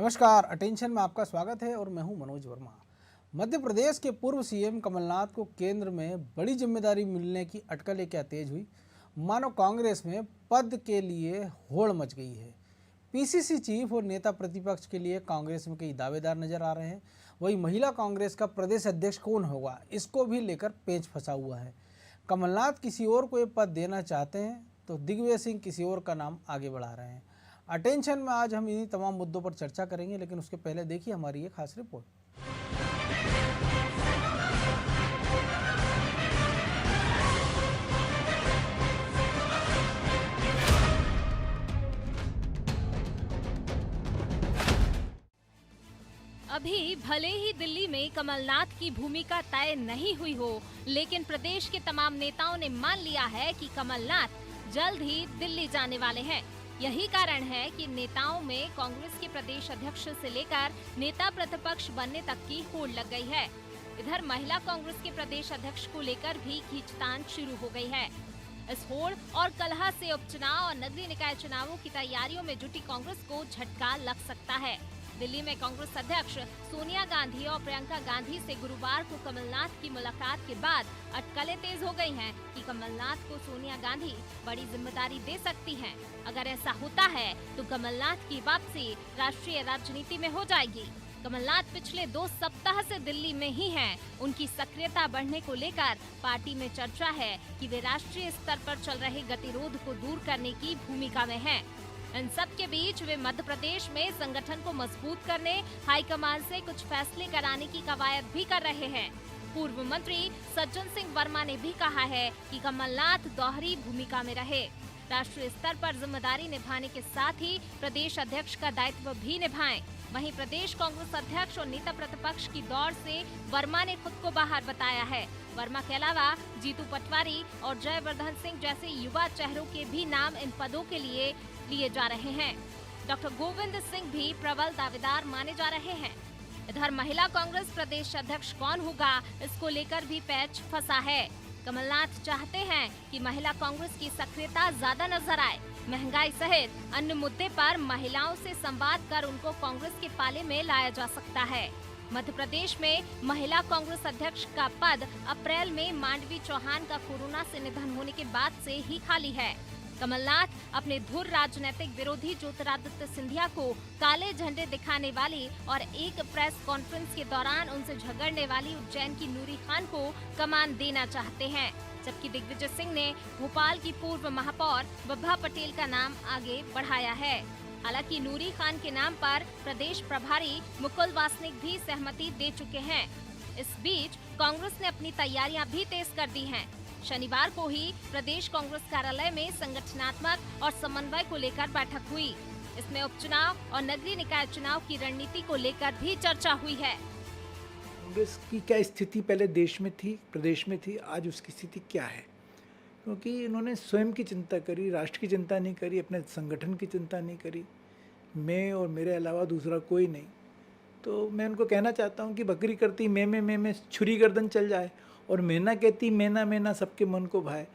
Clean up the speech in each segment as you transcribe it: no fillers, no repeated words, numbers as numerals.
नमस्कार, अटेंशन में आपका स्वागत है और मैं हूं मनोज वर्मा। मध्य प्रदेश के पूर्व सीएम कमलनाथ को केंद्र में बड़ी जिम्मेदारी मिलने की अटकलें क्या तेज हुई, मानो कांग्रेस में पद के लिए होड़ मच गई है। पीसीसी चीफ और नेता प्रतिपक्ष के लिए कांग्रेस में कई दावेदार नजर आ रहे हैं। वही महिला कांग्रेस का प्रदेश अध्यक्ष कौन होगा, इसको भी लेकर पेच फंसा हुआ है। कमलनाथ किसी और को ये पद देना चाहते हैं तो दिग्विजय सिंह किसी और का नाम आगे बढ़ा रहे हैं। अटेंशन में आज हम इन्हीं तमाम मुद्दों पर चर्चा करेंगे, लेकिन उसके पहले देखिए हमारी ये खास रिपोर्ट। अभी भले ही दिल्ली में कमलनाथ की भूमिका तय नहीं हुई हो, लेकिन प्रदेश के तमाम नेताओं ने मान लिया है कि कमलनाथ जल्द ही दिल्ली जाने वाले हैं। यही कारण है कि नेताओं में कांग्रेस के प्रदेश अध्यक्ष से लेकर नेता प्रतिपक्ष बनने तक की होड़ लग गई है। इधर महिला कांग्रेस के प्रदेश अध्यक्ष को लेकर भी खींचतान शुरू हो गई है। इस होड़ और कलह से उपचुनाव और नगरीय निकाय चुनावों की तैयारियों में जुटी कांग्रेस को झटका लग सकता है। दिल्ली में कांग्रेस अध्यक्ष सोनिया गांधी और प्रियंका गांधी से गुरुवार को कमलनाथ की मुलाकात के बाद अटकलें तेज हो गई हैं कि कमलनाथ को सोनिया गांधी बड़ी जिम्मेदारी दे सकती हैं। अगर ऐसा होता है तो कमलनाथ की वापसी राष्ट्रीय राजनीति में हो जाएगी। कमलनाथ पिछले 2 सप्ताह से दिल्ली में ही हैं। उनकी सक्रियता बढ़ने को लेकर पार्टी में चर्चा है कि वे राष्ट्रीय स्तर पर चल रहे गतिरोध को दूर करने की भूमिका में हैं। इन सब के बीच वे मध्य प्रदेश में संगठन को मजबूत करने हाईकमान से कुछ फैसले कराने की कवायद भी कर रहे हैं। पूर्व मंत्री सज्जन सिंह वर्मा ने भी कहा है कि कमलनाथ दोहरी भूमिका में रहे, राष्ट्रीय स्तर पर जिम्मेदारी निभाने के साथ ही प्रदेश अध्यक्ष का दायित्व भी निभाएं। वहीं प्रदेश कांग्रेस अध्यक्ष और नेता प्रतिपक्ष की दौड़ से वर्मा ने खुद को बाहर बताया है। वर्मा के अलावा जीतू पटवारी और जयवर्धन सिंह जैसे युवा चेहरों के भी नाम इन पदों के लिए जा रहे हैं। डॉक्टर गोविंद सिंह भी प्रबल दावेदार माने जा रहे हैं। इधर महिला कांग्रेस प्रदेश अध्यक्ष कौन होगा, इसको लेकर भी पैच फंसा है। कमलनाथ चाहते हैं कि महिला कांग्रेस की सक्रियता ज्यादा नजर आए। महंगाई सहित अन्य मुद्दे पर महिलाओं से संवाद कर उनको कांग्रेस के पाले में लाया जा सकता है। मध्य प्रदेश में महिला कांग्रेस अध्यक्ष का पद अप्रैल में मांडवी चौहान का कोरोना से निधन होने के बाद से ही खाली है। कमलनाथ अपने धुर राजनीतिक विरोधी ज्योतिरादित्य सिंधिया को काले झंडे दिखाने वाली और एक प्रेस कॉन्फ्रेंस के दौरान उनसे झगड़ने वाली उज्जैन की नूरी खान को कमान देना चाहते हैं, जबकि दिग्विजय सिंह ने भोपाल की पूर्व महापौर बब्बा पटेल का नाम आगे बढ़ाया है। हालांकि नूरी खान के नाम पर प्रदेश प्रभारी मुकुल वासनिक भी सहमति दे चुके हैं। इस बीच कांग्रेस ने अपनी तैयारियां भी तेज कर दी हैं। शनिवार को ही प्रदेश कांग्रेस कार्यालय में संगठनात्मक और समन्वय को लेकर बैठक हुई। इसमें उपचुनाव और नगरीय निकाय चुनाव की रणनीति को लेकर भी चर्चा हुई है। कांग्रेस की क्या स्थिति पहले देश में थी, प्रदेश में थी, आज उसकी स्थिति क्या है? क्योंकि इन्होंने स्वयं की चिंता करी, राष्ट्र की चिंता नहीं करी, अपने संगठन की चिंता नहीं करी। मैं और मेरे अलावा दूसरा कोई नहीं। तो मैं उनको कहना चाहता हूँ कि बकरी करती मैं छुरी गर्दन चल जाए और मैना कहती मैना मैना सबके मन को भाए।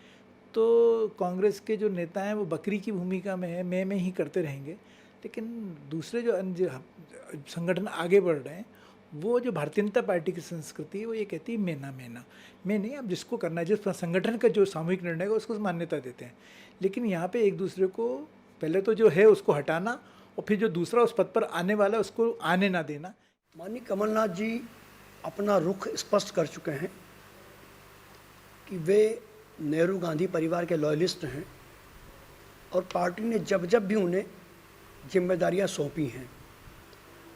तो कांग्रेस के जो नेता हैं वो बकरी की भूमिका में है, मैं ही करते रहेंगे। लेकिन दूसरे जो संगठन आगे बढ़ रहे हैं, वो जो भारतीय जनता पार्टी की संस्कृति है वो ये कहती है मैना मैना, मैं नहीं, अब जिसको करना है, जिस संगठन का जो सामूहिक निर्णय है उसको मान्यता देते हैं। लेकिन यहाँ पे एक दूसरे को पहले तो जो है उसको हटाना और फिर जो दूसरा उस पद पर आने वाला है उसको आने ना देना। माननीय कमलनाथ जी अपना रुख स्पष्ट कर चुके हैं कि वे नेहरू गांधी परिवार के लॉयलिस्ट हैं और पार्टी ने जब जब भी उन्हें जिम्मेदारियां सौंपी हैं,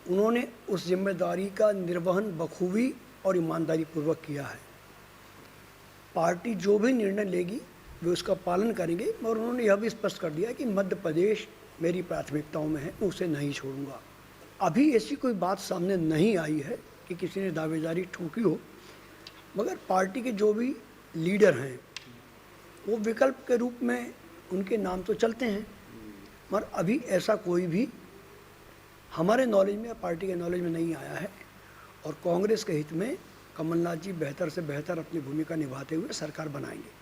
उन्होंने उस जिम्मेदारी का निर्वहन बखूबी और ईमानदारी पूर्वक किया है। पार्टी जो भी निर्णय लेगी वे उसका पालन करेंगे और उन्होंने यह भी स्पष्ट कर दिया कि मध्य प्रदेश मेरी प्राथमिकताओं में है, मैं उसे नहीं छोड़ूंगा। अभी ऐसी कोई बात सामने नहीं आई है कि किसी ने दावेदारी ठोकी हो, मगर पार्टी के जो भी लीडर हैं वो विकल्प के रूप में उनके नाम तो चलते हैं, मगर अभी ऐसा कोई भी हमारे नॉलेज में, पार्टी के नॉलेज में नहीं आया है। और कांग्रेस के हित में कमलनाथ जी बेहतर से बेहतर अपनी भूमिका निभाते हुए सरकार बनाएंगे।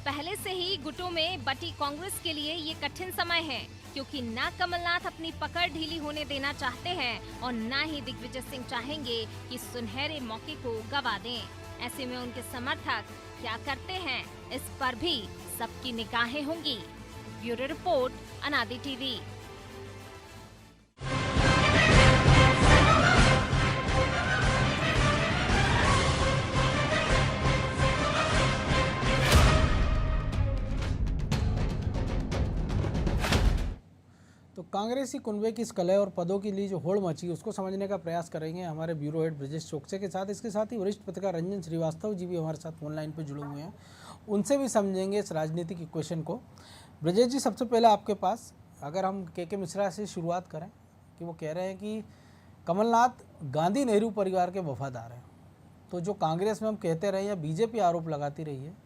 पहले से ही गुटों में बटी कांग्रेस के लिए ये कठिन समय है। क्योंकि ना कमलनाथ अपनी पकड़ ढीली होने देना चाहते हैं और ना ही दिग्विजय सिंह चाहेंगे कि सुनहरे मौके को गवा दें। ऐसे में उनके समर्थक क्या करते हैं, इस पर भी सबकी निगाहें होंगी। ब्यूरो रिपोर्ट, अनादि टीवी। तो कांग्रेसी कुनबे की इस कलह और पदों के लिए जो होड़ मची उसको समझने का प्रयास करेंगे हमारे ब्यूरो हेड ब्रजेश चोकसे के साथ। इसके साथ ही वरिष्ठ पत्रकार रंजन श्रीवास्तव जी भी हमारे साथ ऑनलाइन पे जुड़े हुए हैं, उनसे भी समझेंगे इस राजनीतिक इक्वेशन को। ब्रजेश जी, सबसे पहले आपके पास अगर हम के मिश्रा से शुरुआत करें कि वो कह रहे हैं कि कमलनाथ गांधी नेहरू परिवार के वफादार हैं, तो जो कांग्रेस में हम कहते रहे या बीजेपी आरोप लगाती रही है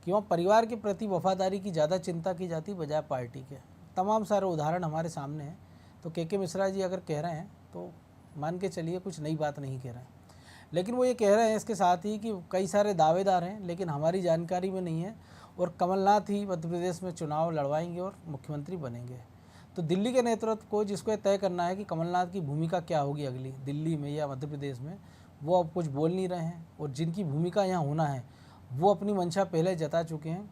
कि वहाँ परिवार के प्रति वफादारी की ज़्यादा चिंता की जाती बजाय पार्टी के, तमाम सारे उदाहरण हमारे सामने हैं। तो के मिश्रा जी अगर कह रहे हैं तो मान के चलिए कुछ नई बात नहीं कह रहे हैं, लेकिन वो ये कह रहे हैं इसके साथ ही कि कई सारे दावेदार हैं लेकिन हमारी जानकारी में नहीं है और कमलनाथ ही मध्य प्रदेश में चुनाव लड़वाएंगे और मुख्यमंत्री बनेंगे। तो दिल्ली के नेतृत्व को जिसको ये तय करना है कि कमलनाथ की भूमिका क्या होगी अगली दिल्ली में या मध्य प्रदेश में, वो अब कुछ बोल नहीं रहे हैं और जिनकी भूमिका यहाँ होना है वो अपनी मंशा पहले जता चुके हैं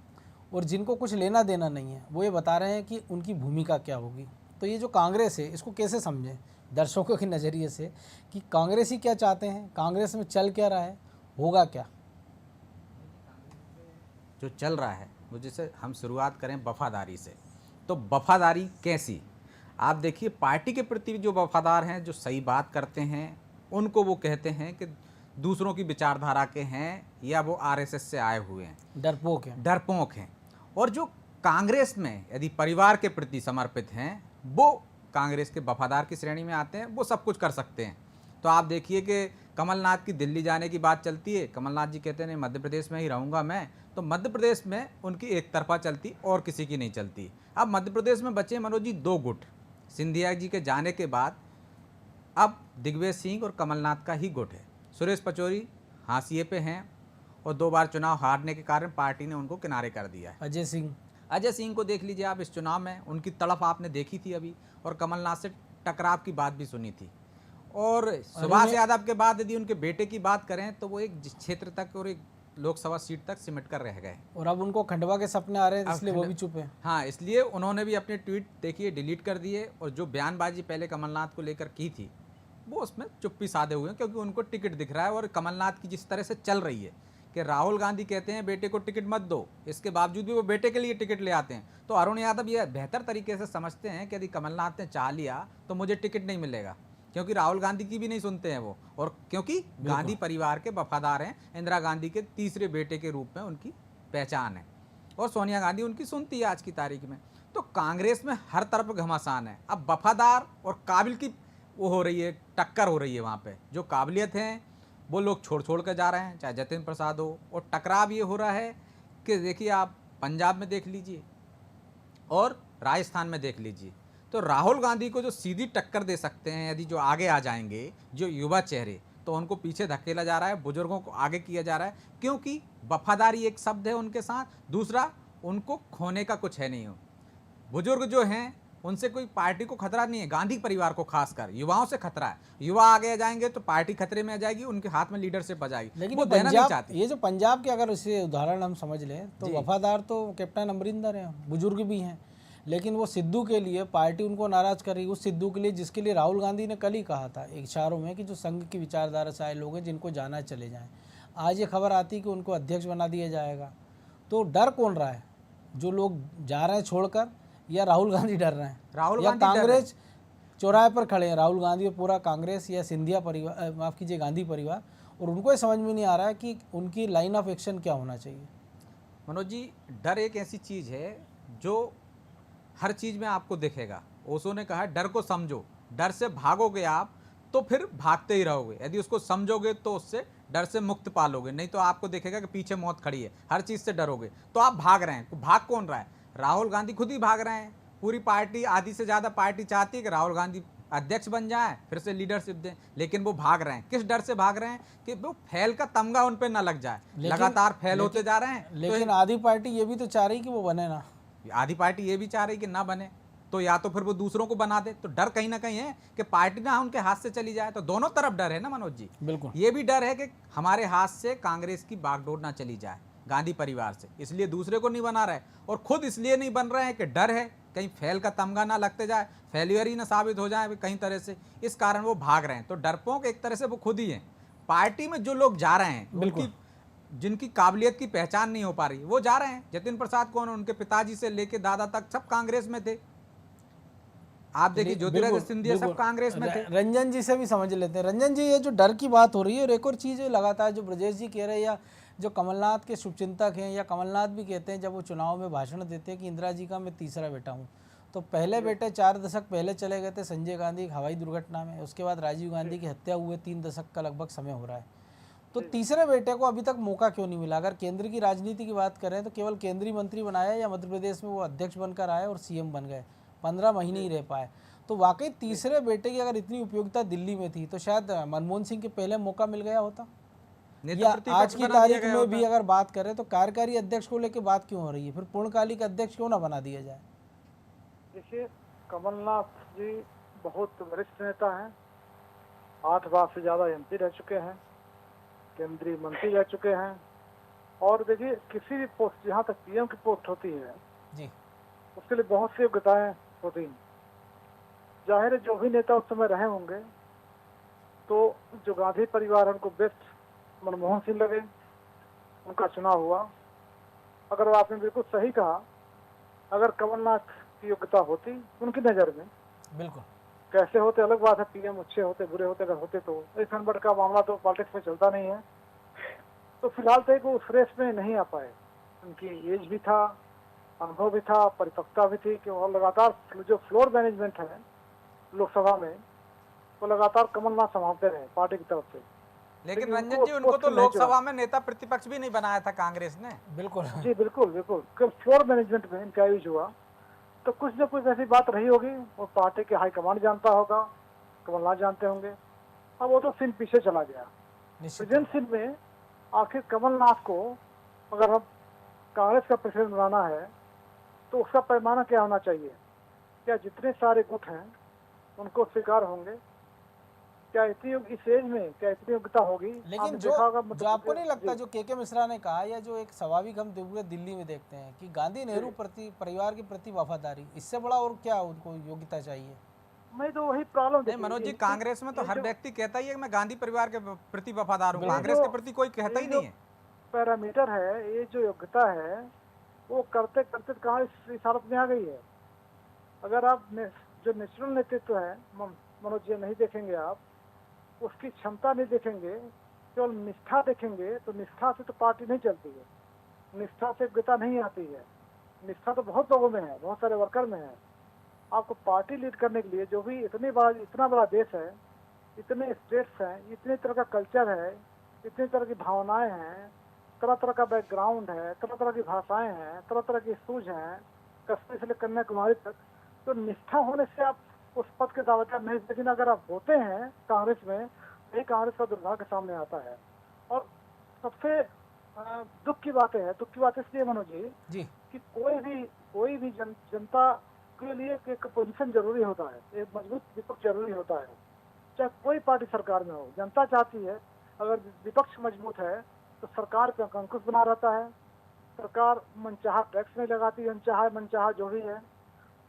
और जिनको कुछ लेना देना नहीं है वो ये बता रहे हैं कि उनकी भूमिका क्या होगी। तो ये जो कांग्रेस है इसको कैसे समझें दर्शकों के नज़रिए से कि कांग्रेस ही क्या चाहते हैं, कांग्रेस में चल क्या रहा है, होगा क्या? जो चल रहा है वो, जैसे हम शुरुआत करें वफादारी से, तो वफादारी कैसी? आप देखिए, पार्टी के प्रति जो वफादार हैं, जो सही बात करते हैं, उनको वो कहते हैं कि दूसरों की विचारधारा के हैं या वो आरएसएस से आए हुए हैं, डरपोक हैं। और जो कांग्रेस में यदि परिवार के प्रति समर्पित हैं वो कांग्रेस के वफादार की श्रेणी में आते हैं, वो सब कुछ कर सकते हैं। तो आप देखिए कि कमलनाथ की दिल्ली जाने की बात चलती है, कमलनाथ जी कहते हैं नहीं मध्य प्रदेश में ही रहूँगा मैं, तो मध्य प्रदेश में उनकी एक तरफा चलती और किसी की नहीं चलती। अब मध्य प्रदेश में बचे मनोज जी दो गुट, सिंधिया जी के जाने के बाद अब दिग्विजय सिंह और कमलनाथ का ही गुट है। सुरेश पचौरी हाशिए पे हैं और 2 बार चुनाव हारने के कारण पार्टी ने उनको किनारे कर दिया है। अजय सिंह को देख लीजिए आप, इस चुनाव में उनकी तड़प आपने देखी थी अभी, और कमलनाथ से टकराव की बात भी सुनी थी। और सुभाष यादव के बाद यदि उनके बेटे की बात करें तो वो एक क्षेत्र तक और एक लोकसभा सीट तक सिमट कर रह गए और अब उनको खंडवा के सपने आ रहे हैं, इसलिए वो भी चुप है। हाँ, इसलिए उन्होंने भी अपने ट्वीट देखिए डिलीट कर दिए और जो बयानबाजी पहले कमलनाथ को लेकर की थी वो उसमें चुप्पी साधे हुए हैं, क्योंकि उनको टिकट दिख रहा है। और कमलनाथ की जिस तरह से चल रही है कि राहुल गांधी कहते हैं बेटे को टिकट मत दो, इसके बावजूद भी वो बेटे के लिए टिकट ले आते हैं। तो अरुण यादव ये बेहतर तरीके से समझते हैं कि यदि कमलनाथ ने चाह लिया तो मुझे टिकट नहीं मिलेगा, क्योंकि राहुल गांधी की भी नहीं सुनते हैं वो, और क्योंकि गांधी परिवार के वफादार हैं, इंदिरा गांधी के तीसरे बेटे के रूप में उनकी पहचान है, और सोनिया गांधी उनकी सुनती है आज की तारीख में। तो कांग्रेस में हर तरफ घमासान है। अब वफादार और काबिल की वो हो रही है, टक्कर हो रही है। वहाँ पे जो काबिलियत हैं वो लोग छोड़ कर जा रहे हैं, चाहे जतिन प्रसाद हो, और टकराव ये हो रहा है कि देखिए आप पंजाब में देख लीजिए और राजस्थान में देख लीजिए, तो राहुल गांधी को जो सीधी टक्कर दे सकते हैं यदि जो आगे आ जाएंगे जो युवा चेहरे, तो उनको पीछे धकेला जा रहा है, बुजुर्गों को आगे किया जा रहा है, क्योंकि वफादारी एक शब्द है उनके साथ, दूसरा उनको खोने का कुछ है नहीं हो। बुजुर्ग जो हैं उनसे कोई पार्टी को खतरा नहीं है, गांधी परिवार को खासकर युवाओं से खतरा है। युवा आगे जाएंगे तो पार्टी खतरे में आ जाएगी, उनके हाथ में लीडरशिप आ जाएगी। लेकिन वो देना नहीं चाहती। ये जो पंजाब के अगर इसे उदाहरण हम समझ लें तो वफादार तो कैप्टन अमरिंदर हैं, बुजुर्ग भी हैं, लेकिन वो सिद्धू के लिए पार्टी उनको नाराज कर रही है, उस सिद्धू के लिए जिसके लिए राहुल गांधी ने कल ही कहा था इशारों में कि जो संघ की विचारधारा से आए लोग हैं जिनको जाना है चले जाएं। आज ये खबर आती कि उनको अध्यक्ष बना दिया जाएगा। तो डर कौन रहा है, जो लोग जा रहे हैं छोड़कर, या राहुल गांधी डर रहे हैं? राहुल या गांधी कांग्रेस चौराहे पर खड़े हैं, राहुल गांधी और पूरा कांग्रेस या सिंधिया परिवार, माफ़ कीजिए गांधी परिवार, और उनको ये समझ में नहीं आ रहा है कि उनकी लाइन ऑफ एक्शन क्या होना चाहिए। मनोज जी, डर एक ऐसी चीज़ है जो हर चीज़ में आपको दिखेगा। ओशो ने कहा डर को समझो, डर से भागोगे आप तो फिर भागते ही रहोगे, यदि उसको समझोगे तो उससे डर से मुक्त पालोगे, नहीं तो आपको दिखेगा कि पीछे मौत खड़ी है, हर चीज़ से डरोगे तो आप भाग रहे हैं। भाग कौन रहा है? राहुल गांधी खुद ही भाग रहे हैं। पूरी पार्टी, आधी से ज़्यादा पार्टी चाहती है कि राहुल गांधी अध्यक्ष बन जाए, फिर से लीडरशिप दें, लेकिन वो भाग रहे हैं। किस डर से भाग रहे हैं? कि वो फैल का तमगा उन पर ना लग जाए, लगातार फैल होते जा रहे हैं। लेकिन आधी पार्टी ये भी तो चाह रही कि वो बने ना, आधी पार्टी ये भी चाह रही कि ना बने, तो या तो फिर वो दूसरों को बना दे। तो डर कहीं ना कहीं है कि पार्टी ना उनके हाथ से चली जाए। तो दोनों तरफ डर है ना मनोज जी। बिल्कुल। ये भी डर है कि हमारे हाथ से कांग्रेस की बागडोर ना चली जाए गांधी परिवार से, इसलिए दूसरे को नहीं बना रहे, और खुद इसलिए नहीं बन रहे हैं कि डर है कहीं फेल का तमगा ना लगते जाए, फेल्यूर ही ना साबित हो जाए कहीं तरह से, इस कारण वो भाग रहे हैं। तो डरपोक एक तरह से वो खुद ही हैं। पार्टी में जो लोग जा रहे हैं, उनकी जिनकी काबिलियत की पहचान नहीं हो पा रही, वो जा रहे हैं। जतिन प्रसाद कौन, उनके पिताजी से लेके दादा तक सब कांग्रेस में थे। आप देखिए ज्योतिरादित्य सिंधिया सब कांग्रेस में थे। रंजन जी से भी समझ लेते हैं। रंजन जी, ये जो डर की बात हो रही है, और एक और चीज़ लगातार जो ब्रजेश जी कह रहे हैं, या जो कमलनाथ के शुभचिंतक हैं, या कमलनाथ भी कहते हैं जब वो चुनाव में भाषण देते हैं कि इंदिरा जी का मैं तीसरा बेटा हूँ। तो पहले बेटे 4 दशक पहले चले गए थे संजय गांधी एक हवाई दुर्घटना में, उसके बाद राजीव गांधी की हत्या हुए 3 दशक का लगभग समय हो रहा है। तो तीसरे बेटे को अभी तक मौका क्यों नहीं मिला? अगर केंद्र की राजनीति की बात करें तो केवल केंद्रीय मंत्री बनाया, या मध्य प्रदेश में वो अध्यक्ष बनकर आए और सीएम बन गए, 15 महीने ही रह पाए। तो वाकई तीसरे बेटे की अगर इतनी उपयोगिता दिल्ली में थी तो शायद मनमोहन सिंह के पहले मौका मिल गया होता। या आज की तारीख में भी अगर बात करें तो कार्यकारी अध्यक्ष को लेकर बात क्यों हो रही है? फिर पूर्णकालिक अध्यक्ष क्यों ना बना दिया जाए? देखिए, कमलनाथ जी बहुत वरिष्ठ नेता हैं, 8 बार से ज्यादा एमपी रह चुके हैं, केंद्रीय मंत्री रह चुके हैं, और देखिए किसी भी पोस्ट, जहाँ तक पीएम की पोस्ट होती है जी, उसके लिए बहुत सी योग्यताएं होती हैं। जाहिर है जो भी नेता उस समय रहे होंगे, तो जो गांधी परिवार है उनको बेस्ट मनमोहन सिंह लगे, उनका चुनाव हुआ। अगर आपने बिल्कुल सही कहा, अगर कमलनाथ की योग्यता होती उनकी नज़र में, बिल्कुल, कैसे होते अलग बात है, पीएम अच्छे होते बुरे होते, अगर होते तो इस नंबर का मामला तो पॉलिटिक्स में चलता नहीं है। तो फिलहाल तक वो उस रेस में नहीं आ पाए। उनकी एज भी था, अनुभव भी था, परिपक्वता भी थी कि वो लगातार जो फ्लोर मैनेजमेंट है लोकसभा में, वो लगातार कमलनाथ संभालते रहे पार्टी की तरफ से। लेकिन रंजन जी, उनको तो लोकसभा में नेता प्रतिपक्ष भी नहीं बनाया था कांग्रेस ने। बिल्कुल जी, बिल्कुल बिल्कुल। फ्लोर मैनेजमेंट में इनका यूज हुआ, तो कुछ न कुछ ऐसी बात रही होगी, वो पार्टी के हाईकमांड जानता होगा, कमलनाथ जानते होंगे। अब वो तो सीन पीछे चला गया। प्रेजेंट सीन में आखिर कमलनाथ को अगर हम कांग्रेस का प्रेसिडेंट बनाना है तो उसका पैमाना क्या होना चाहिए? क्या जितने सारे गुट हैं उनको स्वीकार होंगे? क्या इतनी इस एज में क्या इतनी योग्यता होगी? लेकिन जो आपको नहीं लगता, जो के मिश्रा ने कहा, या जो एक स्वाभाविक हम पूरे दिल्ली में देखते हैं कि गांधी नेहरू परिवार के प्रति वफादारी, इससे बड़ा और क्या उनको योग्यता चाहिए? मैं तो वही प्रॉब्लम नहीं मनोज जी, कांग्रेस में तो हर व्यक्ति कहता ही है कि मैं गांधी परिवार के प्रति वफादार हूँ, कांग्रेस के प्रति कोई कहता ही नहीं है। पैरामीटर है, ये जो योग्यता है, वो करते करते कहाँ इस हालत में आ गई है। अगर आप जो नेचुरल नेतृत्व है मनोज जी नहीं देखेंगे, आप उसकी क्षमता नहीं देखेंगे, केवल निष्ठा देखेंगे, तो निष्ठा से तो पार्टी नहीं चलती है, निष्ठा से योग्यता नहीं आती है। निष्ठा तो बहुत लोगों में है, बहुत सारे वर्कर में है। आपको पार्टी लीड करने के लिए, जो भी इतना बड़ा देश है, इतने स्टेट्स हैं, इतने तरह का कल्चर है, इतनी तरह की भावनाएं हैं, तरह तरह का बैकग्राउंड है, तरह तरह की भाषाएं हैं, तरह तरह की सूझ हैं, कश्मीर से लेकर कन्याकुमारी तक। तो निष्ठा होने से आप उस पद के दावेदार नहीं, लेकिन अगर आप होते हैं कांग्रेस में, यही कांग्रेस का दुर्भाग्य सामने आता है। और सबसे दुख की बात इसलिए मनोज जी कि कोई भी जनता के लिए एक पोजीशन जरूरी होता है, एक मजबूत विपक्ष जरूरी होता है, चाहे कोई पार्टी सरकार में हो। जनता चाहती है अगर विपक्ष मजबूत है तो सरकार पे अंकुश बना रहता है, सरकार मनचाहा टैक्स नहीं लगाती, मनचाहा जो भी है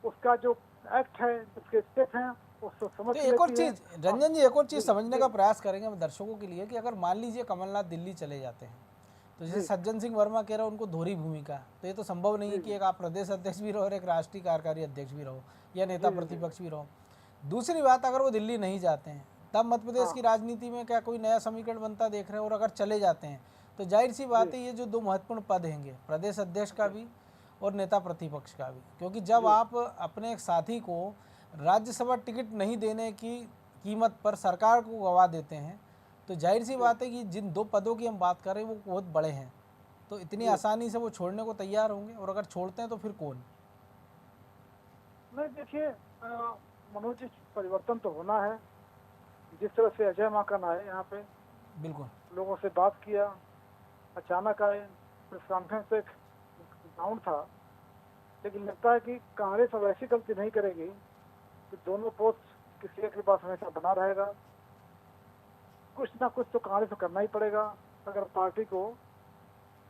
उसका जो एक्ट है, उसके स्टेप हैं, उसको समझ एक और चीज रंजन जी, एक और चीज समझने का प्रयास करेंगे हम दर्शकों के लिए कि अगर मान लीजिए कमलनाथ दिल्ली चले जाते हैं, तो जैसे सज्जन सिंह वर्मा कह रहे हैं उनको दोहरी भूमिका, तो ये तो संभव नहीं है कि एक आप प्रदेश अध्यक्ष भी रहो और एक राष्ट्रीय कार्यकारी अध्यक्ष भी रहो, या नेता प्रतिपक्ष भी रहो। दूसरी बात, अगर वो दिल्ली नहीं जाते हैं तब मध्य प्रदेश की राजनीति में क्या कोई नया समीकरण बनता देख रहे हैं? और अगर चले जाते हैं तो जाहिर सी बात है ये जो 2 महत्वपूर्ण पद हैंगे, प्रदेश अध्यक्ष का भी और नेता प्रतिपक्ष का भी, क्योंकि जब आप अपने एक साथी को राज्यसभा टिकट नहीं देने की कीमत पर सरकार को गवा देते हैं, तो जाहिर सी बात है कि जिन 2 पदों की हम बात कर रहे हैं वो बहुत बड़े हैं, तो इतनी आसानी से वो छोड़ने को तैयार होंगे? और अगर छोड़ते हैं तो फिर कौन? नहीं, देखिए मनोज जी, परिवर्तन तो होना है। जिस तरह से अजय माकन आए यहाँ पे, बिल्कुल, लोगों से बात किया, अचानक आए, प्रेस कॉन्फ्रेंस एक ग्राउंड था, लेकिन लगता है कि कांग्रेस अब ऐसी गलती नहीं करेगी कि दोनों पोस्ट किसी एक के पास हमेशा बना रहेगा। कुछ ना कुछ तो कांग्रेस को करना ही पड़ेगा अगर पार्टी को,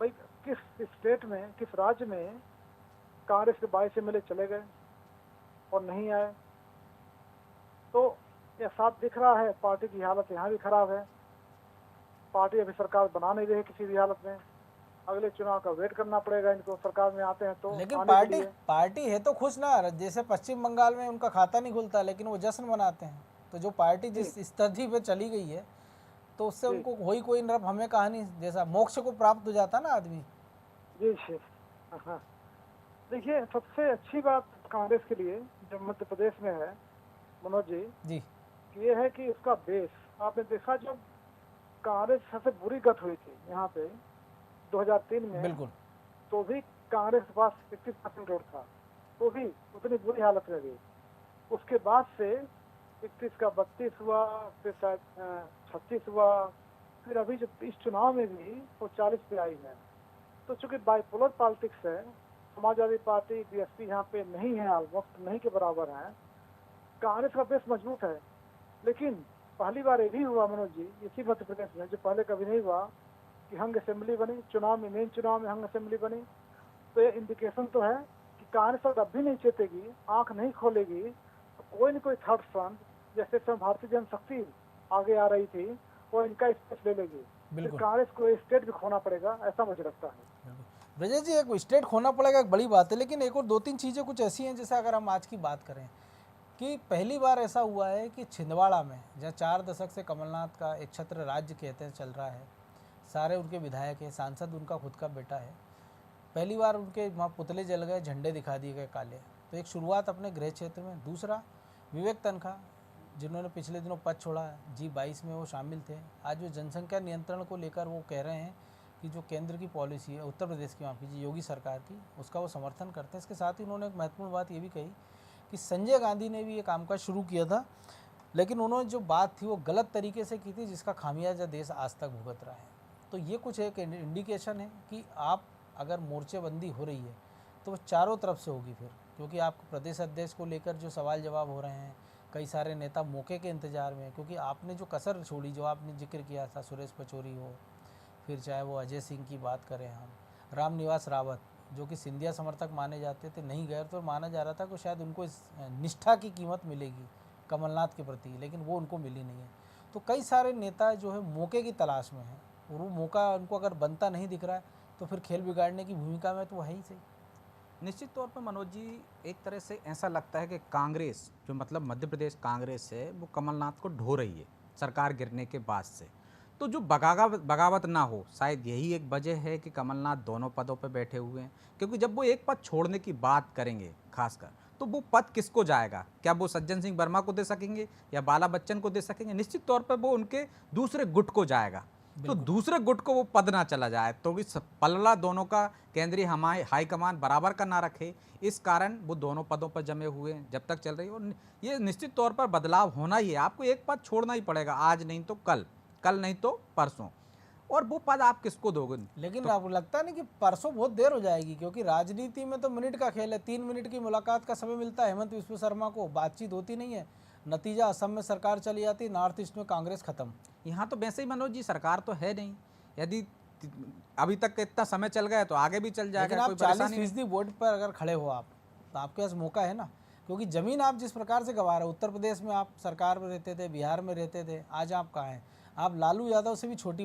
भाई किस स्टेट में, किस राज्य में कांग्रेस के 22 MLA चले गए और नहीं आए, तो यह साफ दिख रहा है पार्टी की हालत यहाँ भी खराब है। पार्टी अभी सरकार बना नहीं रही किसी भी हालत में। अगले चुनाव का वेट करना पड़ेगा इनको, सरकार में आते हैं तो। लेकिन आने के पार्टी लिए। पार्टी है तो खुश ना, जैसे पश्चिम बंगाल में उनका खाता नहीं खुलता लेकिन वो जश्न मनाते हैं। तो जो पार्टी जिस स्थिति पे चली गई है तो उससे उनको कोई नरक हमें कहानी जैसा मोक्ष को प्राप्त हो जाता ना आदमी। जी जी, हाँ। देखिए, सबसे अच्छी बात कांग्रेस के लिए जो मध्य प्रदेश में है मनोज जी, जी ये है कि उसका बेस, आपने देखा जब कांग्रेस सबसे बुरी गत हुई थी यहाँ पे 2003 में, बिल्कुल। तो भी कांग्रेस के पास 31% वोट था, तो भी उतनी बुरी हालत रह गई। उसके बाद से 31 का 32 हुआ, फिर शायद 36 हुआ, फिर अभी जो इस चुनाव में भी वो 40 पे आई है। तो चूंकि बाइपोलर पॉलिटिक्स है, समाजवादी पार्टी बीएसपी यहाँ पे नहीं है, ऑलमोस्ट नहीं के बराबर है। कांग्रेस का बेस मजबूत है, लेकिन पहली बार ये भी हुआ मनोज जी इसी मध्य प्रदेश में, जो पहले कभी नहीं हुआ, कि हंग असेंबली बनी चुनाव में, मेन चुनाव में हंग असेंबली बनी। तो ये इंडिकेशन तो है कि कांग्रेस अब भी नहीं चेतेगी, आंख नहीं खोलेगी, तो कोई न कोई थर्ड फ्रंट, जैसे भारतीय जनशक्ति आगे आ रही थी, वो इनका स्पेस ले लेगी। फिर कांग्रेस को स्टेट भी खोना पड़ेगा, ऐसा मुझे लगता है। ब्रजेश जी, एक स्टेट खोना पड़ेगा एक बड़ी बात है, लेकिन एक और 2-3 चीज़ें कुछ ऐसी हैं, जैसे अगर हम आज की बात करें कि पहली बार ऐसा हुआ है कि छिंदवाड़ा में, जहाँ 4 दशक से कमलनाथ का एक छत्र राज्य कहते हैं चल रहा है, सारे उनके विधायक हैं, सांसद उनका खुद का बेटा है, पहली बार उनके वहाँ पुतले जल गए, झंडे दिखा दिए गए काले। तो एक शुरुआत अपने गृह क्षेत्र में। दूसरा, विवेक तनखा जिन्होंने पिछले दिनों पद छोड़ा है, G22 में वो शामिल थे, आज वो जनसंख्या नियंत्रण को लेकर वो कह रहे हैं कि जो केंद्र की पॉलिसी है, उत्तर प्रदेश की, माफ़ कीजिए, योगी सरकार की, उसका वो समर्थन करते हैं। इसके साथ ही उन्होंने एक महत्वपूर्ण बात ये भी कही कि संजय गांधी ने भी ये कामकाज शुरू किया था, लेकिन उन्होंने जो बात थी वो गलत तरीके से की थी, जिसका खामियाजा देश आज तक भुगत रहा है। तो ये कुछ एक इंडिकेशन है कि आप अगर मोर्चेबंदी हो रही है तो वो चारों तरफ से होगी फिर, क्योंकि आपको प्रदेश अध्यक्ष को लेकर जो सवाल जवाब हो रहे हैं, कई सारे नेता मौके के इंतज़ार में, क्योंकि आपने जो कसर छोड़ी, जो आपने जिक्र किया था, सुरेश पचौरी हो, फिर चाहे वो अजय सिंह की बात करें हम, रामनिवास रावत जो कि सिंधिया समर्थक माने जाते थे, नहीं गए, तो माना जा रहा था कि शायद उनको इस निष्ठा की कीमत मिलेगी कमलनाथ के प्रति, लेकिन वो उनको मिली नहीं है। तो कई सारे नेता जो है मौके की तलाश में हैं, और वो मौका उनको अगर बनता नहीं दिख रहा है तो फिर खेल बिगाड़ने की भूमिका में तो है ही सही। निश्चित तौर पर मनोज जी, एक तरह से ऐसा लगता है कि कांग्रेस, जो मतलब मध्य प्रदेश कांग्रेस है, वो कमलनाथ को ढो रही है सरकार गिरने के बाद से। तो जो बगावत ना हो, शायद यही एक वजह है कि कमलनाथ दोनों पदों पर बैठे हुए हैं। क्योंकि जब वो एक पद छोड़ने की बात करेंगे खासकर, तो वो पद किसको जाएगा? क्या वो सज्जन सिंह वर्मा को दे सकेंगे या बाला बच्चन को दे सकेंगे? निश्चित तौर पर वो उनके दूसरे गुट को जाएगा। तो दूसरे गुट को वो पद ना चला जाए, तो भी पलड़ा दोनों का केंद्रीय हाईकमान बराबर का ना रखे, इस कारण वो दोनों पदों पर जमे हुए हैं जब तक चल रही है। और ये निश्चित तौर पर बदलाव होना ही है, आपको एक पद छोड़ना ही पड़ेगा, आज नहीं तो कल, कल नहीं तो परसों। और वो पद आप किसको दोगे? लेकिन आपको लगता नहीं कि परसों बहुत देर हो जाएगी? क्योंकि राजनीति में तो मिनट का खेल है, 3 मिनट की मुलाकात का समय मिलता है हेमंत विश्व शर्मा को, बातचीत होती नहीं है, नतीजा असम में सरकार चली जाती, नॉर्थ ईस्ट में कांग्रेस खत्म। यहाँ तो वैसे ही मनोज जी सरकार तो है नहीं, यदि अभी तक इतना समय चल गया तो आगे भी चल जाएगा। लेकिन आप 40% वोट पर अगर खड़े हो आप, तो आपके पास मौका है ना, क्योंकि जमीन आप जिस प्रकार से गंवा रहे हो, उत्तर प्रदेश में आप सरकार में रहते थे, बिहार में रहते थे, आज आप कहाँ हैं? आप लालू यादव से भी छोटी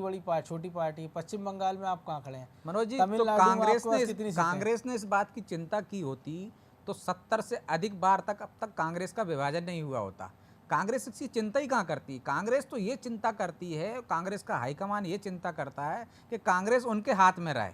पार्टी, पश्चिम बंगाल में आप कहाँ खड़े हैं मनोज जी? तो कांग्रेस ने इस बात की चिंता की होती तो 70 से अधिक बार तक अब तक कांग्रेस का विभाजन नहीं हुआ होता। कांग्रेस इसकी चिंता ही कहाँ करती है? कांग्रेस तो ये चिंता करती है, कांग्रेस का हाईकमान ये चिंता करता है कि कांग्रेस उनके हाथ में रहे,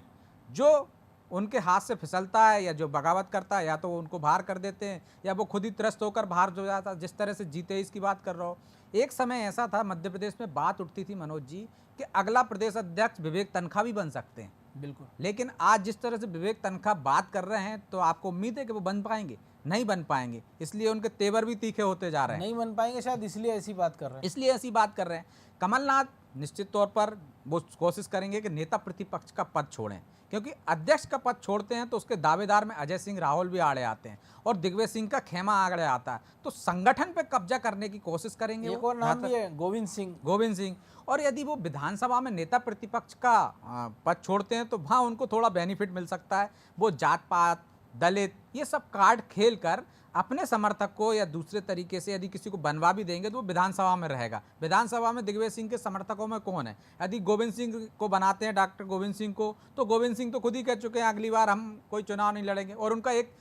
जो उनके हाथ से फिसलता है या जो बगावत करता है, या तो वो उनको बाहर कर देते हैं या वो खुद ही त्रस्त होकर बाहर हो जाता है। जिस तरह से G23 की बात कर रहा हो, एक समय ऐसा था मध्य प्रदेश में बात उठती थी मनोज जी कि अगला प्रदेश अध्यक्ष विवेक तनखा भी बन सकते हैं। बिल्कुल। लेकिन आज जिस तरह से विवेक तनखा बात कर रहे हैं, तो आपको उम्मीद है कि वो बन पाएंगे? नहीं बन पाएंगे, इसलिए उनके तेवर भी तीखे होते जा रहे हैं। नहीं बन पाएंगे शायद, इसलिए ऐसी बात कर रहे हैं। इसलिए ऐसी बात कर रहे हैं। कमलनाथ निश्चित तौर पर वो कोशिश करेंगे कि नेता प्रतिपक्ष का पद छोड़ें, क्योंकि अध्यक्ष का पद छोड़ते हैं तो उसके दावेदार में अजय सिंह राहुल भी आड़े आते हैं और दिग्विजय सिंह का खेमा आड़े आता है, तो संगठन पे कब्जा करने की कोशिश करेंगे। एक वो और नाम भी है, गोविंद सिंह। और यदि वो विधानसभा में नेता प्रतिपक्ष का पद छोड़ते हैं तो वहाँ उनको थोड़ा बेनिफिट मिल सकता है। वो जात पात, दलित, ये सब कार्ड खेल कर अपने समर्थक को या दूसरे तरीके से यदि किसी को बनवा भी देंगे तो वो विधानसभा में रहेगा। विधानसभा में दिग्विजय सिंह के समर्थकों में कौन है? यदि गोविंद सिंह को बनाते हैं, डॉक्टर गोविंद सिंह को, तो गोविंद सिंह तो खुद ही कह चुके हैं अगली बार हम कोई चुनाव नहीं लड़ेंगे, और उनका एक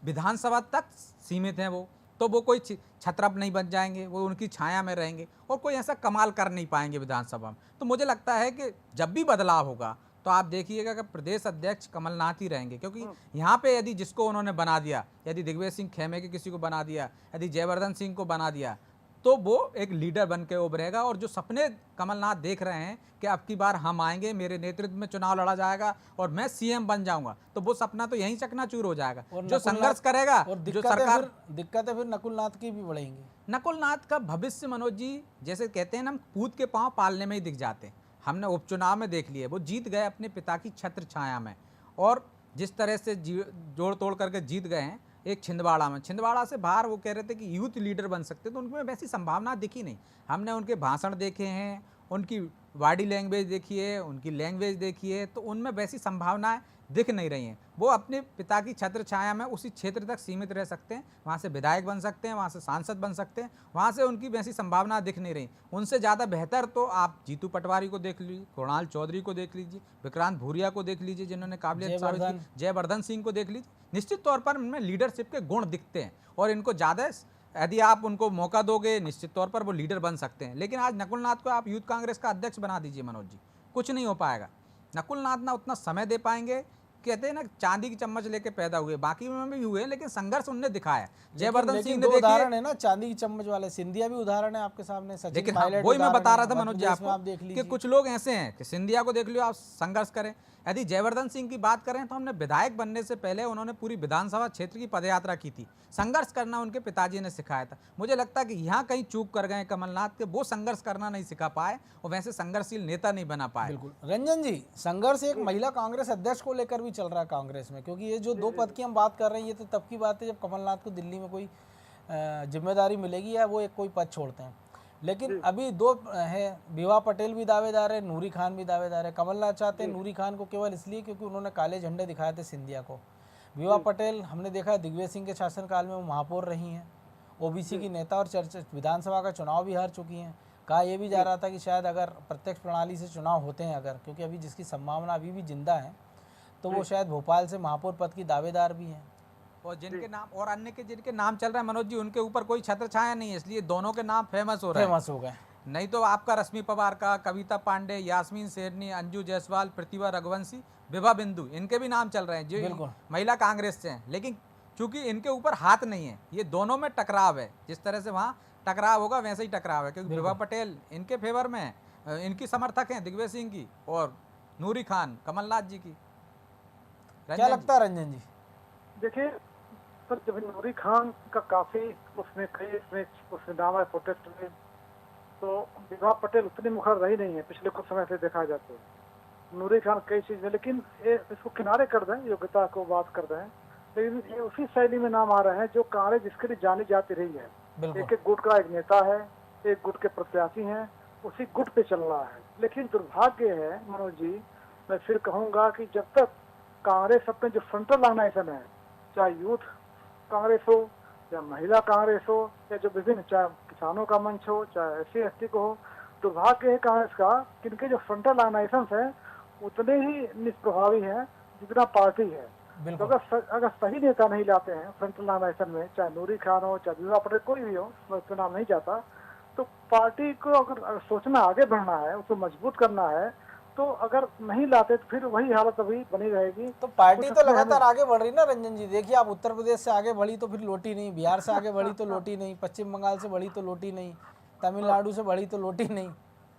विधानसभा तक सीमित है वो, तो वो कोई छत्रप नहीं बन जाएंगे, वो उनकी छाया में रहेंगे और कोई ऐसा कमाल कर नहीं पाएंगे विधानसभा में। तो मुझे लगता है कि जब भी बदलाव होगा तो आप देखिएगा कि प्रदेश अध्यक्ष कमलनाथ ही रहेंगे, क्योंकि यहाँ पे यदि जिसको उन्होंने बना दिया, यदि दिग्विजय सिंह खेमे के किसी को बना दिया, यदि जयवर्धन सिंह को बना दिया, तो वो एक लीडर बन के उभरेगा। और जो सपने कमलनाथ देख रहे हैं कि अब की बार हम आएंगे, मेरे नेतृत्व में चुनाव लड़ा जाएगा और मैं सीएम बन जाऊंगा, तो वो सपना तो यहीं चकनाचूर हो जाएगा। जो संघर्ष करेगा, और जो सरकार, दिक्कतें फिर नकुलनाथ की भी बढ़ेंगी। नकुलनाथ का भविष्य मनोज जी, जैसे कहते हैं ना, हम कूद के पांव पालने में ही दिख जाते हैं। हमने उपचुनाव में देख लिया, वो जीत गए अपने पिता की छत्र छाया में, और जिस तरह से जोड़ तोड़ करके जीत गए हैं एक छिंदवाड़ा में। छिंदवाड़ा से बाहर वो कह रहे थे कि यूथ लीडर बन सकते, तो उनमें वैसी संभावना दिखी नहीं। हमने उनके भाषण देखे हैं, उनकी बॉडी लैंग्वेज देखी है, उनकी लैंग्वेज देखी है, तो उनमें वैसी संभावनाएं दिख नहीं रही हैं। वो अपने पिता की छत्र छाया में उसी क्षेत्र तक सीमित रह सकते हैं, वहाँ से विधायक बन सकते हैं, वहाँ से सांसद बन सकते हैं, वहाँ से उनकी वैसी संभावना दिख नहीं रही। उनसे ज़्यादा बेहतर तो आप जीतू पटवारी को देख लीजिए, कुणाल चौधरी को देख लीजिए, विक्रांत भूरिया को देख लीजिए, जिन्होंने काबिलियत साबित की, जयवर्धन सिंह को देख लीजिए। निश्चित तौर पर उनमें लीडरशिप के गुण दिखते हैं और इनको ज़्यादा यदि आप उनको मौका दोगे निश्चित तौर पर वो लीडर बन सकते हैं। लेकिन आज नकुलनाथ को आप यूथ कांग्रेस का अध्यक्ष बना दीजिए मनोज जी, कुछ नहीं हो पाएगा। नकुलनाथ ना उतना समय दे पाएंगे, कहते हैं ना चांदी की चम्मच लेके पैदा हुए, बाकी में भी हुए, लेकिन संघर्ष उनने दिखाया। जयवर्धन सिंह ने उदाहरण है ना चांदी की चम्मच वाले, सिंधिया भी उदाहरण है आपके सामने, लेकिन वही मैं बता रहा था मनोज जी आपको कि कुछ लोग ऐसे हैं कि सिंधिया को देख लियो आप, संघर्ष करें। यदि जयवर्धन सिंह की बात करें तो हमने विधायक बनने से पहले उन्होंने पूरी विधानसभा क्षेत्र की पदयात्रा की थी, संघर्ष करना उनके पिताजी ने सिखाया था। मुझे लगता है कि यहाँ कहीं चूक कर गए कमलनाथ के, वो संघर्ष करना नहीं सिखा पाए और वैसे संघर्षशील नेता नहीं बना पाए। बिल्कुल रंजन जी, संघर्ष एक महिला कांग्रेस अध्यक्ष को लेकर भी चल रहा है कांग्रेस में, क्योंकि ये जो 2 पद की हम बात कर रहे हैं ये तो तब की बात है जब कमलनाथ को दिल्ली में कोई जिम्मेदारी मिलेगी या वो एक कोई पद छोड़ते हैं। लेकिन अभी 2 है, विभा पटेल भी दावेदार है, नूरी खान भी दावेदार है। कमलनाथ चाहते हैं नूरी खान को केवल इसलिए क्योंकि उन्होंने काले झंडे दिखाए थे सिंधिया को। विभा पटेल हमने देखा है दिग्विजय सिंह के शासनकाल में वो महापौर रही हैं, ओबीसी की नेता और विधानसभा का चुनाव भी हार चुकी हैं। कहा यह भी जा रहा था कि शायद अगर प्रत्यक्ष प्रणाली से चुनाव होते हैं अगर, क्योंकि अभी जिसकी संभावना अभी भी जिंदा है, तो वो शायद भोपाल से महापौर पद की दावेदार भी हैं। और जिनके नाम और अन्य के जिनके नाम चल रहे हैं मनोज जी, उनके ऊपर कोई छत्र छाया नहीं है, इसलिए दोनों के नाम फेमस हो गए। नहीं तो आपका रश्मि पवार का, कविता पांडे, यास्मीन शेरनी, अंजू जायसवाल, प्रतिभा रघुवंशी, विभा बिंदु, इनके भी नाम चल रहे हैं जो महिला कांग्रेस से हैं। लेकिन चूंकि इनके ऊपर हाथ नहीं है, ये दोनों में टकराव है। जिस तरह से वहाँ टकराव होगा वैसे ही टकराव है, क्योंकि विभा पटेल इनके फेवर में है, इनकी समर्थक हैं दिग्विजय सिंह की, और नूरी खान कमलनाथ जी की। क्या लगता है रंजन जी? देखिए सर, जब नूरी खान का काफी उसमें नाम है प्रोटेस्ट में, तो विभा पटेल उतनी मुखर रही नहीं है पिछले कुछ समय से देखा जाता है। नूरी खान कई चीज में, लेकिन इसको किनारे कर दें, योग्यता को बात कर दें, लेकिन ये उसी शैली में नाम आ रहे हैं जो कांग्रेस जिसके लिए जानी जाती रही है। एक गुट का एक नेता है, एक गुट के प्रत्याशी हैं, उसी गुट पे चल रहा है। लेकिन दुर्भाग्य है मनोज जी, मैं फिर कहूंगा कि जब तक कांग्रेस अपने जो फ्रंटल ऑर्गेनाइजेशन है, चाहे यूथ कांग्रेस हो या महिला कांग्रेस हो या जो विभिन्न, चाहे किसानों का मंच हो, चाहे SC/ST को हो, दुर्भाग्य है कांग्रेस का कि इनके जो फ्रंटल ऑर्गेनाइजेशन है उतने ही निष्प्रभावी हैं जितना पार्टी है। तो अगर सही नेता नहीं लाते हैं फ्रंटल ऑर्गेनाइजेशन में, चाहे नूरी खान हो चाहे विभा पटेल कोई भी हो, मैं उसका नाम नहीं चाहता, तो पार्टी को अगर सोचना आगे बढ़ना है, उसको मजबूत करना है, तो अगर नहीं लाते तो फिर वही हालत अभी बनी रहेगी। तो पार्टी तो लगातार आगे बढ़ रही ना रंजन जी। देखिए आप उत्तर प्रदेश से आगे बढ़ी तो फिर लौटी नहीं, बिहार से आगे बढ़ी तो लौटी नहीं, पश्चिम बंगाल से बढ़ी तो लौटी नहीं, तमिलनाडु से बढ़ी तो लौटी नहीं।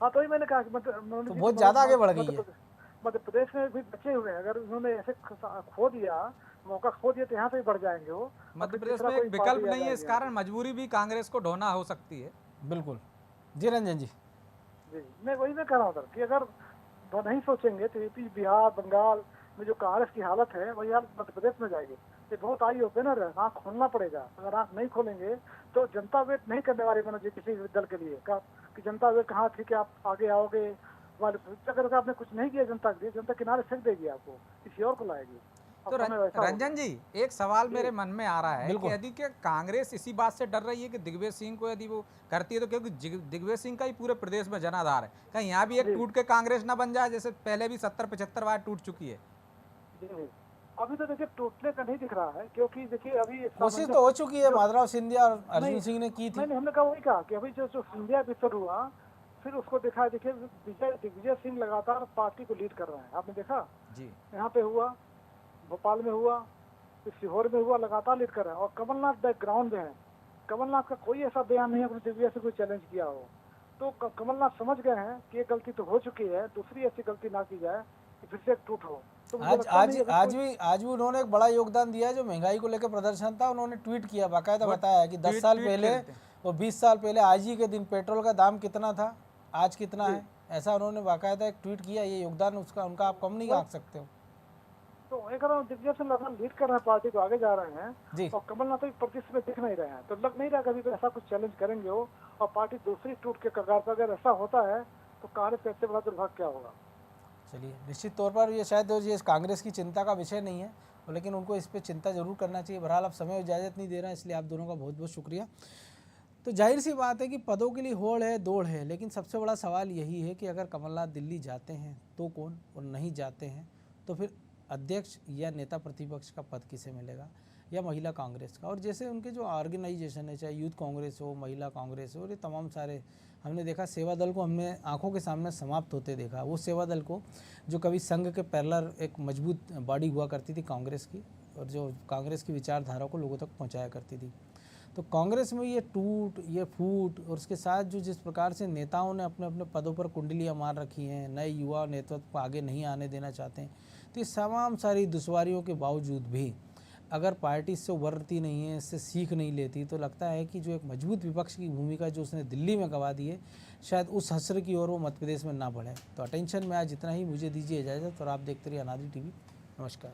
हाँ, तो ही मैंने कहा तो बहुत ज्यादा आगे बढ़ गई है। मध्य प्रदेश में भी बचे हुए हैं, अगर उन्होंने ऐसे खो दिया, मौका खो दिया, तो यहाँ से भी बढ़ जाएंगे वो। मध्य प्रदेश में एक विकल्प नहीं है, इस कारण मजबूरी भी कांग्रेस को ढोना हो सकती है। बिल्कुल जी रंजन जी। जी मैं वही मैं कह रहा हूँ सर कि अगर नहीं सोचेंगे तो यूपी बिहार बंगाल में जो कांग्रेस की हालत है वही हालत मध्य प्रदेश में जाएगी। ये बहुत आई ओपनर है, आँख खोलना पड़ेगा। अगर आँख नहीं खोलेंगे तो जनता वेट नहीं करने वाली मनोज जी किसी दल के लिए कि जनता वेट कहाँ थी कि आप आगे आओगे वाले। अगर आपने कुछ नहीं किया जनता के लिए, जनता किनारे फेंक देगी, आपको किसी और को लाएगी। तो रंजन जी, एक सवाल मेरे मन में आ रहा है कि यदि कि कांग्रेस इसी बात से डर रही है कि दिग्विजय सिंह को यदि वो करती है तो क्योंकि दिग्विजय सिंह का ही पूरे प्रदेश में जनाधार है, कहीं यहाँ भी एक टूट के कांग्रेस ना बन जाए जैसे पहले भी 70-75 बार टूट चुकी है। जी अभी तो देखिए टूटने का नहीं दिख रहा है, क्योंकि देखिए अभी कोशिश तो हो चुकी है, माधवराव सिंधिया और अर्जुन सिंह ने की थी। नहीं हमने कहा वही कहा कि अभी जो सिंधिया विफल हुआ फिर उसको देखा। देखिए दिग्विजय सिंह लगातार पार्टी को लीड कर रहे हैं, आपने देखा जी, यहाँ पे हुआ, भोपाल में हुआ, फिर सीहोर में हुआ, लगातार लीड कर रहे हैं। और कमलनाथ बैकग्राउंड में है, कमलनाथ का कोई ऐसा बयान नहीं है कि दिग्विजय से कोई चैलेंज किया हो। तो कमलनाथ समझ गए हैं कि ये गलती तो हो चुकी है, दूसरी ऐसी गलती ना की जाए कि फिर से एक टूट हो। तो आज भी उन्होंने एक बड़ा योगदान दिया है। जो महंगाई को लेकर प्रदर्शन था, उन्होंने ट्वीट किया, बाकायदा बताया है कि 10 साल पहले और 20 साल पहले आज ही के दिन पेट्रोल का दाम कितना था, आज कितना है, ऐसा उन्होंने बाकायदा एक ट्वीट किया। ये योगदान उसका उनका आप कम नहीं आंक सकते हो। तो एक दिग्विजय सिंह लगातार लीड कर रहे हैं, पार्टी को आगे जा रहे हैं, और कमलनाथ प्रतिष्ठित में दिख नहीं रहे हैं। तो लग नहीं रहा कभी ऐसा कुछ चैलेंज करेंगे वो, और पार्टी दूसरी टूट के कगार पर। अगर ऐसा होता है तो कांग्रेस का इससे बड़ा दुर्भाग्य क्या होगा। चलिए, निश्चित तौर पर ये शायद ये कांग्रेस की चिंता का विषय नहीं है, लेकिन उनको इस पर चिंता जरूर करना चाहिए। बहरहाल आप समय इजाज़त नहीं दे रहे हैं, इसलिए आप दोनों का बहुत बहुत शुक्रिया। तो जाहिर सी बात है कि पदों के लिए होड़ है, दौड़ है, लेकिन सबसे बड़ा सवाल यही है कि अगर कमलनाथ दिल्ली जाते हैं तो कौन, और नहीं जाते हैं तो फिर अध्यक्ष या नेता प्रतिपक्ष का पद किसे मिलेगा, या महिला कांग्रेस का। और जैसे उनके जो ऑर्गेनाइजेशन है, चाहे यूथ कांग्रेस हो, महिला कांग्रेस हो, और ये तमाम सारे हमने देखा, सेवा दल को हमने आंखों के सामने समाप्त होते देखा। वो सेवा दल को जो कभी संघ के पैरेलल एक मजबूत बॉडी हुआ करती थी कांग्रेस की, और जो कांग्रेस की विचारधारा को लोगों तक पहुंचाया करती थी। तो कांग्रेस में ये टूट, ये फूट, और उसके साथ जो जिस प्रकार से नेताओं ने अपने अपने पदों पर कुंडलियाँ मार रखी हैं, नए युवा नेतृत्व को आगे नहीं आने देना चाहते हैं, तो इस तमाम सारी दुश्वारियों के बावजूद भी अगर पार्टी इससे उभरती नहीं है, इससे सीख नहीं लेती, तो लगता है कि जो एक मजबूत विपक्ष की भूमिका जो उसने दिल्ली में गंवा दी है, शायद उस हसर की ओर वो मध्य प्रदेश में ना बढ़े। तो अटेंशन में आज इतना ही, मुझे दीजिए इजाज़त, और आप देखते रहिए अनादि टीवी। नमस्कार।